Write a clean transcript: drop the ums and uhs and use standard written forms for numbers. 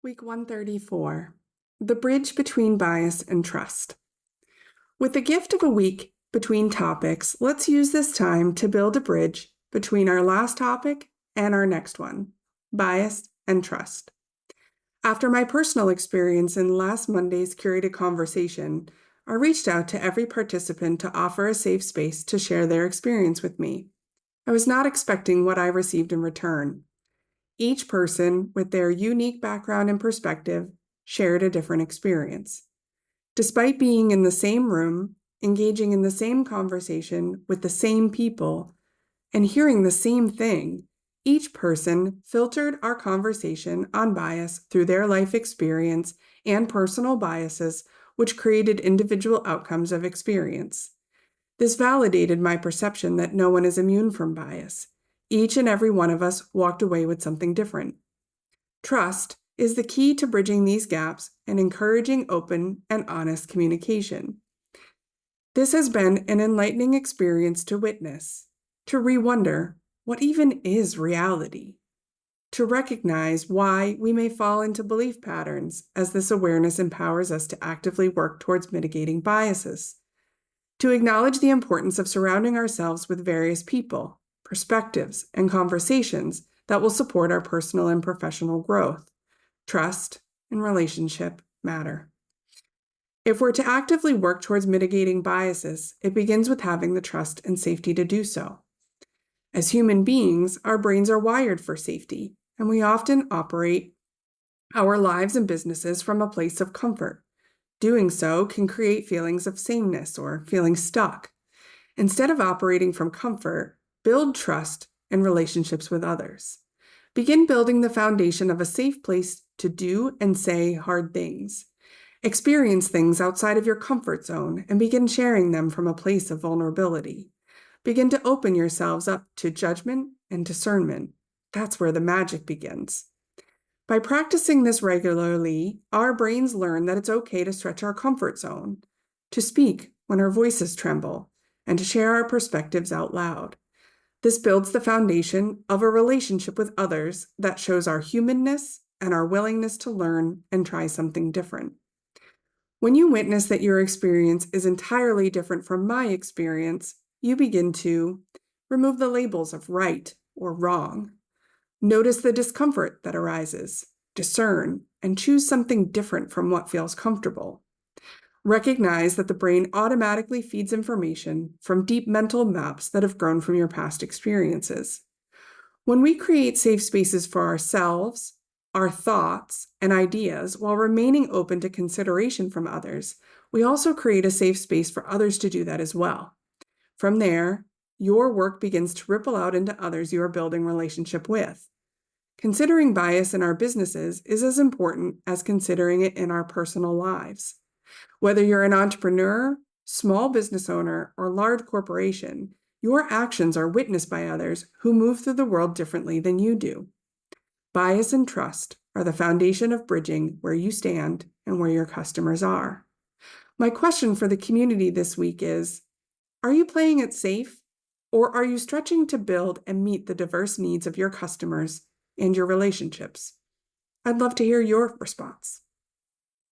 Week 134, The Bridge Between Bias and Trust. With the gift of a week between topics, let's use this time to build a bridge between our last topic and our next one, bias and trust. After my personal experience in last Monday's curated conversation, I reached out to every participant to offer a safe space to share their experience with me. I was not expecting what I received in return. Each person, with their unique background and perspective, shared a different experience. Despite being in the same room, engaging in the same conversation with the same people, and hearing the same thing, each person filtered our conversation on bias through their life experience and personal biases, which created individual outcomes of experience. This validated my perception that no one is immune from bias. Each and every one of us walked away with something different. Trust is the key to bridging these gaps and encouraging open and honest communication. This has been an enlightening experience to witness, to re-wonder what even is reality, to recognize why we may fall into belief patterns as this awareness empowers us to actively work towards mitigating biases, to acknowledge the importance of surrounding ourselves with various people, perspectives, and conversations that will support our personal and professional growth. Trust and relationship matter. If we're to actively work towards mitigating biases, it begins with having the trust and safety to do so. As human beings, our brains are wired for safety, and we often operate our lives and businesses from a place of comfort. Doing so can create feelings of sameness or feeling stuck. Instead of operating from comfort, build trust and relationships with others. Begin building the foundation of a safe place to do and say hard things. Experience things outside of your comfort zone and begin sharing them from a place of vulnerability. Begin to open yourselves up to judgment and discernment. That's where the magic begins. By practicing this regularly, our brains learn that it's okay to stretch our comfort zone, to speak when our voices tremble, and to share our perspectives out loud. This builds the foundation of a relationship with others that shows our humanness and our willingness to learn and try something different. When you witness that your experience is entirely different from my experience, you begin to remove the labels of right or wrong. Notice the discomfort that arises, discern, and choose something different from what feels comfortable. Recognize that the brain automatically feeds information from deep mental maps that have grown from your past experiences. When we create safe spaces for ourselves, our thoughts, and ideas while remaining open to consideration from others, we also create a safe space for others to do that as well. From there, your work begins to ripple out into others you are building relationship with. Considering bias in our businesses is as important as considering it in our personal lives. Whether you're an entrepreneur, small business owner, or large corporation, your actions are witnessed by others who move through the world differently than you do. Bias and trust are the foundation of bridging where you stand and where your customers are. My question for the community this week is, are you playing it safe, or are you stretching to build and meet the diverse needs of your customers and your relationships? I'd love to hear your response.